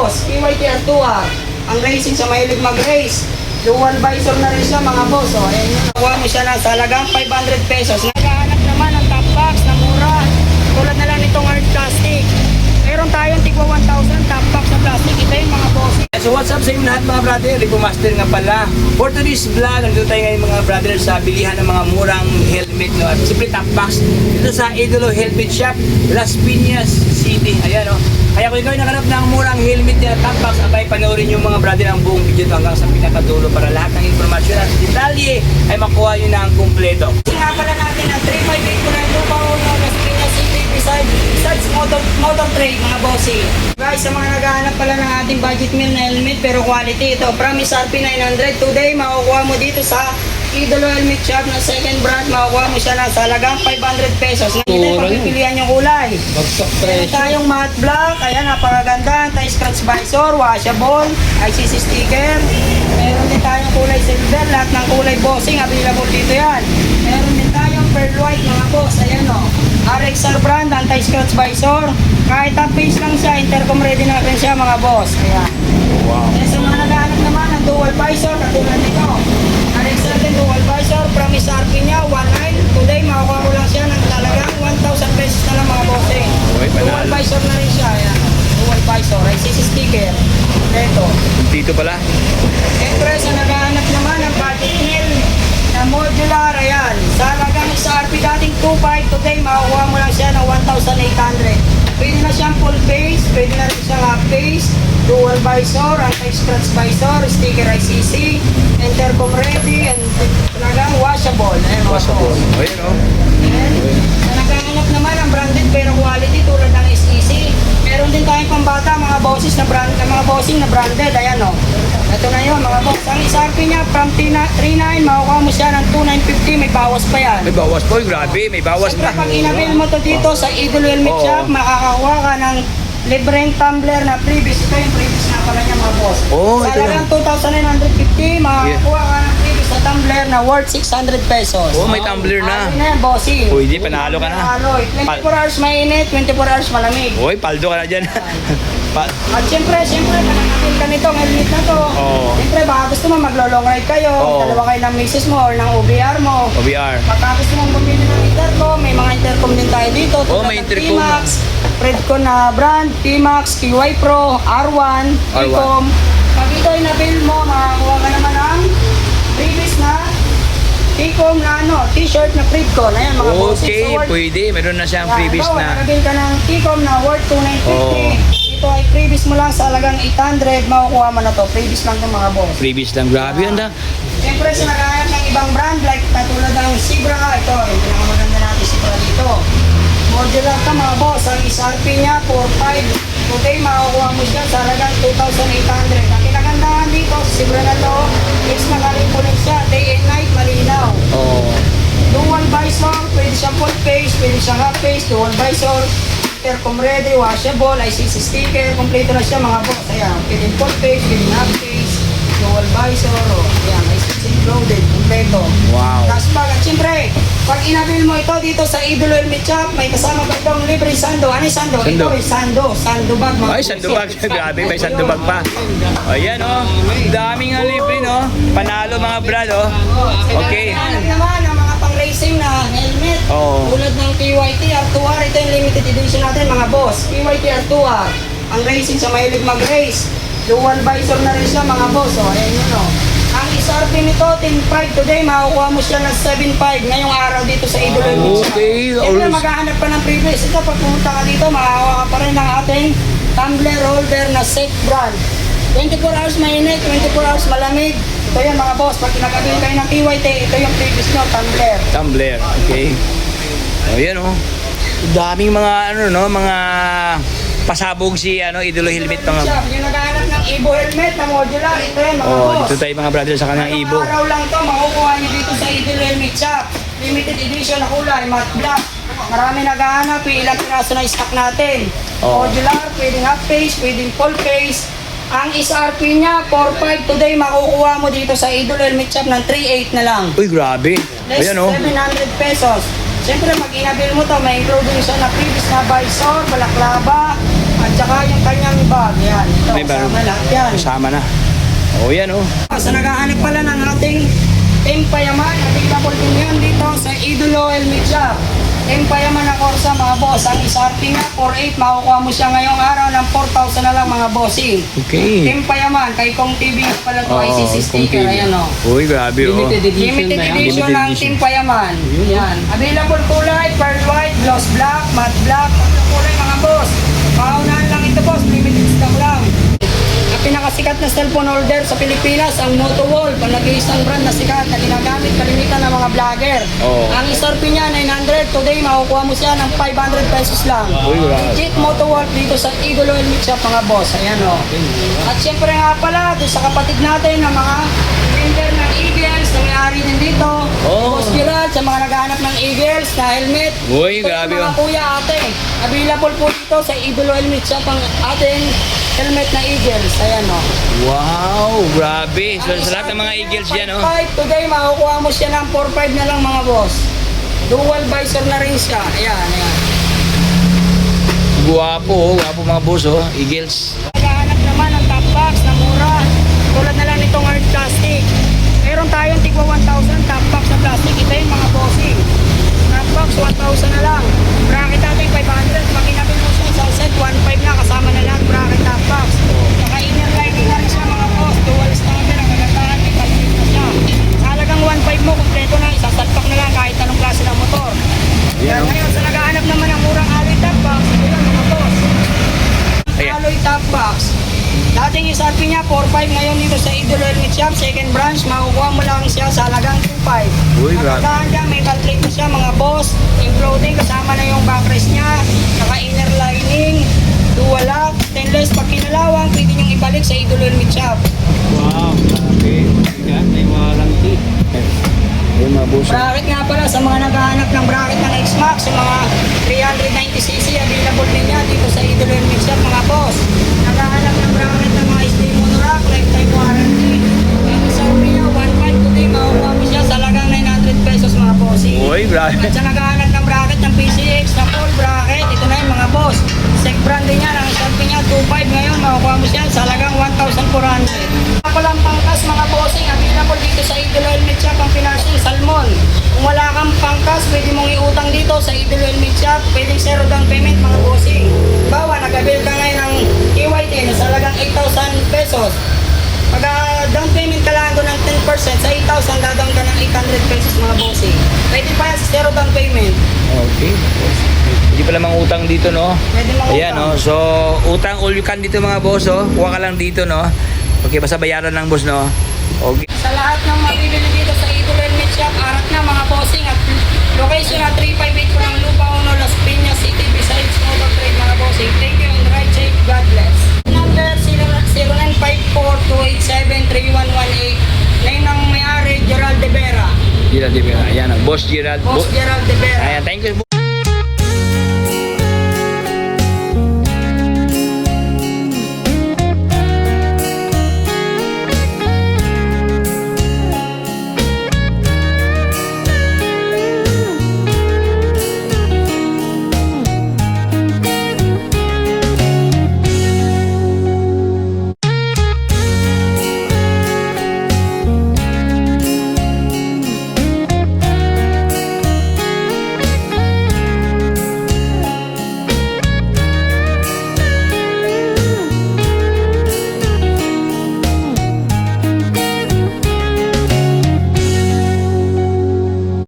boss. PYT R2R. Ang racing sa mahilig mag-race. Dual visor na rin siya mga boss. O, ayan yun. Nakuha mo siya na sa halagang 500 pesos. Naghahanap naman ng top box na mura. Tulad na lang nitong hard plastic. Meron tayong tigwa 1,000 top box na plastic. Ito yung mga boss. So what's up sa inyo lahat mga brother? Rico Master nga pala. For today's vlog, nandito tayo ngayon mga brother sa bilihan ng mga murang helmet, no? At siyempre top box dito sa Idolo Helmet Shop, Las Piñas City. Ayan, no? Kaya kung ikaw ay nakanap ng murang helmet na top box, abay panoorin yung mga brother ang buong video hanggang sa pinakadulo para lahat ng informasyon at detalye ay makuha nyo na ang kumpleto. Nga pala natin ang 358 ko na ito pa Las Piñas City besides motor trade mga bossy. Guys, sa mga naghahanap pala ng ating budget meal na helmet pero quality ito, Promise RP 900. Today makukuha mo dito sa Idolo Helmet Shop na second brand, makukuha mo siya na sa halagang 500 pesos. Nakita pagpipilian yung kulay. Meron tayong matte black, ayan napakaganda, anti-scratch visor, washable, ICC sticker. Meron din tayong kulay silver, lahat ng kulay bossing available dito yan. Meron din tayong pearl white mga boss, ayan o. RXR brand, anti-scratch visor. Kahit top face lang siya, intercom ready na rin siya mga boss. Ayan. Wow. Kaya sa mga naghahanap naman ng dual visor, katulad nito. RXR din dual visor, Promise RP niya, 1.9. Today, makukuha ko lang siya ng talagang 1,000 pesos na lang mga bossing. Dual visor na rin siya, ayan. Dual visor, ICC sticker. Ito. Dito pala. Siyempre, sa naghahanap naman ng budget meal na modular, ayan. Sa halagang sa RP dating 2.5, today makukuha mo lang siya ng 1,800. Pwede na siyang full face, pwede na rin siyang half face, dual visor, anti-scratch visor, sticker ICC, intercom ready, and talagang washable. Ayan, Washable. Ayun, no? Sa naghahanap naman ang branded pero quality tulad ng SEC. Meron din tayong pambata, mga bosses na brand, mga bossing na branded. Ayan o. Ito na yun mga boss. Ang SRP niya from 3.9, makukuha mo siya ng 2.950, may bawas pa yan. May bawas po, grabe, may bawas Siyempre, pa. pag inabil mo to dito sa Idolo Helmet Shop, makakakuha ka ng libreng tumbler na previous. Ito yung previous na pala niya mga boss. Oh, sa ito halagang 2,950, makakakuha ka ng previous na tumbler na worth 600 pesos. Oh, may tumbler na. Ano na yan, bossing? Pwede, panalo ka na. Panalo. 24 hours mainit, 24 hours malamig. Uy, paldo ka na dyan. At siyempre, pananakil ka nitong helmet na to. Oo. Siyempre, baka gusto mo maglo-long ride kayo, Oo. dalawa kayo ng misis mo or ng OBR mo. OBR. Pagka gusto mong bumili ng intercom, may mga intercom din tayo dito. Oo, Tulad may ng intercom. T-Max, Redcon na brand, T-Max, KY Pro, R1, T-Com. Pag ito ay nabil mo, makakuha ka naman ng previous na T-Com na t-shirt na Redcon. Ayan mga bossing. Okay, So, pwede. Meron na siyang previous ito, na. nakabil ka ng T-Com na worth 2,950. Ito ay previous mo lang sa halagang 800, makukuha mo na to. Previous lang ng mga boss. Previous lang, grabe yan da. Siyempre, sa naghahanap ng ibang brand, like katulad ng Zebra, ito, yung pinakamaganda natin Zebra dito. Modular ka mga boss, ang SRP niya, 4.5. Today, makukuha mo siya sa halagang 2,800. Ang kinagandahan dito, sa Zebra na to, is nakalimunin siya, day and night, malinaw. Oo. Dual visor, pwede siyang full face, pwede siyang half face, dual visor, intercom ready, washable, ICC sticker, kompleto na siya mga boss. Ayan, pwede full face, pwede half face, dual visor, ayan, ICC loaded, kompleto. Wow. Tapos at siyempre, pag inabil mo ito dito sa Idolo Helmet Shop, may kasama pa itong libre sando. Ano yung sando? Sando. Ito ay sando bag. Mga Ay, sandubag. Grabe, may sandubag pa. Ayan, oh. Daming nga libre, no? Panalo mga brad, oh. Okay. Alam naman ang mga pang-racing na helmet. Oo. Tulad ng PYT R2R, ito yung limited edition natin mga boss. PYT R2R, ang racing sa mahilig mag-race. Dual visor na rin siya mga boss. Oh, ayan yun, oh. Ang SRP nito, 10.5 today, makukuha mo siya ng 7.5 ngayong araw dito sa Idolo Helmet Shop. Okay. Siyempre, maghahanap pa ng previous. Ito, pag pumunta ka dito, makakakuha ka pa rin ng ating tumbler holder na safe brand. 24 hours mainit, 24 hours malamig. Ito yan mga boss, pag kinakabil kayo ng PYT, ito yung previous nyo, tumbler. Tumbler, okay. Ayan, oh. Daming mga, ano, no? Mga pasabog si, Idolo Helmet. Mga... Yung naghahanap ng Evo helmet na modular, ito yan mga Oh, boss. dito tayo mga brother sa kanyang Ngayong Ibo. araw lang to, makukuha nyo dito sa Idolo Helmet Shop. Limited edition na kulay, matte black. Marami naghahanap, ilang piraso na stock natin. Oh. Modular, pwedeng half face, pwedeng full face. Ang SRP niya, 4.5 today, makukuha mo dito sa Idolo Helmet Shop ng 3.8 na lang. Uy, grabe. Less Ayan, oh. 700 pesos. Siyempre, pag inabil mo to, may include din siya na previous na visor, balaklava, at saka yung kanyang bag. Yan, ito. may bago. kasama lahat yan. Kasama na. O yan o. Sa naghahanap pala ng ating Tempayaman, available din yan dito sa Idolo Helmet Shop. Tempayaman na Corsa mga boss, ang SRP nga 4.8, makukuha mo siya ngayong araw ng 4,000 na lang mga bossing. Okay. Tempayaman, kay Kong TV nga pala to, Oo, ICC Kong sticker, TV. ayan o. Uy, grabe o. Limited edition ng Tempayaman. Yan. Available kulay, pearl white, gloss black, matte black, tatlong kulay mga boss. Paunahan lang ito boss, limited stock lang. Ang pinakasikat na cellphone holder sa Pilipinas, ang Motowall, pang-nag-iisang brand na sikat na ginagamit kalimitan ng mga vlogger. Oo. Ang SRP niya, 900. Today, makukuha mo siya ng 500 pesos lang. Uy, grabe. Legit Motowall dito sa Idolo Helmet Shop, mga boss. Ayan o. At syempre nga pala, doon sa kapatid natin ng mga vendor ng Eagles, na may-ari din dito. Oo. Boss Gerald, sa mga naghahanap ng Eagles na helmet. Uy, Ito grabe, yung mga oh. kuya ate. Available po dito sa Idolo Helmet Shop ang ating helmet na Eagles. Ayan o. Wow, grabe. So, sa lahat ng mga Eagles yan o. 5 today, makukuha mo siya ng 4.5 na lang mga boss. Dual visor na rin siya. Ayan, ayan. Guwapo o. Guwapo mga boss o. Eagles. Naghahanap naman ng top box na mura. Tulad na lang nitong hard plastic. Meron tayong tigwa 1,000 top box na plastic. Ito yung mga bossing. Top box 1,000 na lang. Bracket natin 500. Pag inabil mo siya sa set 1,500 na kasama na lang bracket top box. Saka inner lining na rin siya mga boss. Dual starter ang kagandahan. May palpit na siya. Sa halagang 1,500 mo, kompleto na. Isasalpak na lang kahit anong klase ng motor. Yan. Ngayon, sa naghahanap naman ng murang alloy top box, ito lang mga boss. Ayan. Alloy top box. Dating SRP niya 4.5, ngayon dito sa Idolo Helmet Shop, second branch, makukuha mo lang siya sa halagang 2.5. Uy, grabe. Pagkakaan ka, may calculate na siya mga boss, including kasama na yung backrest niya, naka inner lining, dual lock, stainless, pag kinalawang, pwede niyong ibalik sa Idolo Helmet Shop. Wow, grabe. May warranty. Ayun mga boss. Bracket nga pala sa mga naghahanap ng bracket ng X-Max, yung mga 390cc, available din yan dito sa Idolo Helmet Shop mga boss. Naghahanap ng bracket ng mga SD monorack, lifetime warranty. Ang SRP niya, 1.5 today, makukuha mo siya sa lagang 900 pesos mga bossing. Uy, grabe. At sa naghahanap ng bracket ng PCX na full bracket, ito na yung mga boss. Sec brand din yan, ang SRP niya 2.5 ngayon, makukuha mo siya sa lagang 1,400. Palang pangkas mga bossing, available dito sa Idolo Helmet Shop ang pinasing salmon. Kung wala kang pangkas, pwede mong iutang dito sa Idolo Helmet Shop, pwedeng zero down payment mga bossing. Bawa, nag-avail ka ngayon ng KYT na sa halagang 8,000 pesos. Pag down payment ka lang doon ng 10%, sa 8,000 dadown ka ng 800 pesos mga bossing. Pwede pa yan sa zero down payment. Okay. Hindi pala mang utang dito, no? Pwede mang Ayan, utang. no? So, utang all you can dito mga boss, oh. Kuha ka lang dito, no? Okay, basta bayaran lang, boss, no? Okay. Sa lahat ng mabibili dito sa Idolo Helmet Shop, arat na mga bossing at location na 358 ko ng Lupa Uno, Las Piñas City, besides Motor Trade mga bossing. Thank you and ride safe. God bless. Number 0954-287-3118. Name ng may-ari, Gerald De Vera. Gerald de Vera. Ayan, oh. Boss Gerald. Boss Gerald De Vera. Ayan, thank you.